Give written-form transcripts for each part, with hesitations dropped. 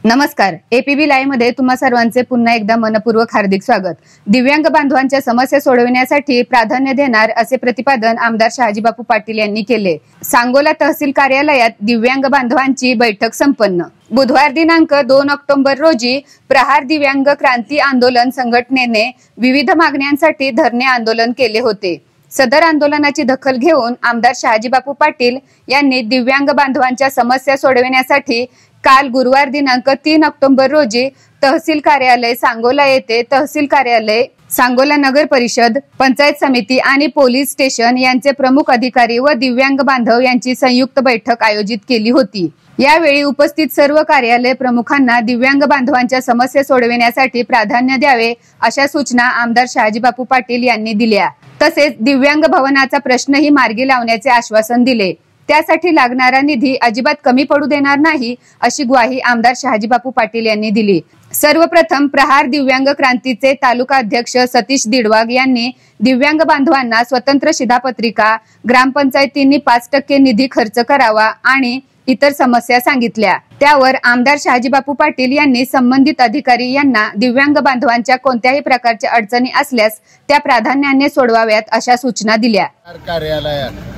नमस्कार, APB live मध्ये तुम्हा सर्वांचे पुन्हा एकदा मनपूर्वक हार्दिक स्वागत। दिव्यांग बांधवांच्या समस्या सोडविण्यासाठी प्राधान्य देणार असे प्रतिपादन आमदार शहाजीबापू पाटील यांनी केले। सांगोला तहसील कार्यालयात दिव्यांग बांधवांची बैठक संपन्न। बुधवार दिनांक 2 ऑक्टोबर रोजी प्रहार दिव्यांग क्रांती आंदोलन संघटनेने विविध मागण्यांसाठी धरणे आंदोलन केले होते। सदर आंदोलनाची दखल घेऊन आमदार शहाजीबापू पाटील यांनी दिव्यांग बांधवांच्या समस्या सोडविण्यासाठी काल गुरुवार दिनांक 3 ऑक्टोबर रोजी तहसील कार्यालय सांगोला येथे तहसील कार्यालय, सांगोला नगर परिषद, पंचायत समिती आणि पोलीस स्टेशन यांचे प्रमुख अधिकारी व दिव्यांग बांधव यांची संयुक्त बैठक आयोजित केली होती। यावेळी उपस्थित सर्व कार्यालय प्रमुखांना दिव्यांग बांधवांच्या समस्या सोडविण्यासाठी प्राधान्य द्यावे अशा सूचना आमदार शहाजीबापू पाटील यांनी दिल्या। तसेच दिव्यांग भवनाचा प्रश्नही मार्गी लावण्याचे आश्वासन दिले। त्यासाठी लागणारा निधी अजिबात कमी पडू देणार नाही अशी ग्वाही आमदार शहाजीबापू पाटील यांनी दिली। सर्वप्रथम प्रहार दिव्यांग क्रांतीचे तालुका अध्यक्ष सतीश दिडवाग यांनी दिव्यांग बांधवांना स्वतंत्र शिधापत्रिका, ग्रामपंचायतींनी 5% निधी खर्च करावा आणि इतर समस्या सांगितल्या। त्यावर आमदार शहाजीबापू पाटील यांनी संबंधित अधिकारी यांना दिव्यांग बांधवांच्या कोणत्याही प्रकारच्या अडचणी असल्यास त्या प्राधान्याने सोडवाव्यात अशा सूचना दिल्या। कार्यालयात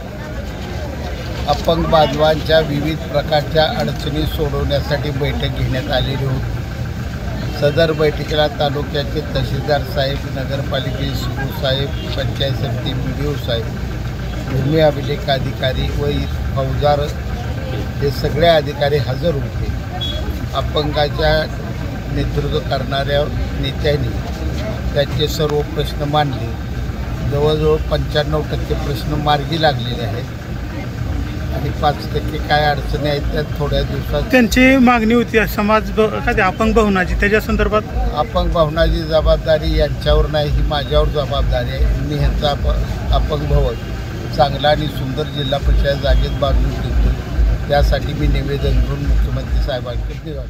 अपंग बांधवांच्या विविध प्रकारच्या अडचणी सोडवण्यासाठी बैठक घेण्यात आलेली होती। सदर बैठकीला तालुक्याचे तहसीलदार साहेब, नगरपालिकेचे सीओ साहेब, पंचायत समिती BDO साहेब, भूमी अभिलेख अधिकारी व फौजदार हे सगळे अधिकारी हजर होते। अपंगाच्या नेतृत्व करणाऱ्या नेत्यांनी त्यांचे सर्व प्रश्न मांडले। जवळजवळ 95% प्रश्न मार्गी लागलेले आहेत आणि 5% काय अडचणी आहेत त्या थोड्या दिवसात। त्यांची मागणी होती समाज अपंग भवनाची, त्याच्या संदर्भात अपंग भवनाची जबाबदारी यांच्यावर नाही, ही माझ्यावर जबाबदारी आहे। मी ह्यांचा अपंग भवन चांगला आणि सुंदर जिल्हा परिषद जागेत बांधून देतो, त्यासाठी मी निवेदन करून मुख्यमंत्री साहेबांकडे दिलं।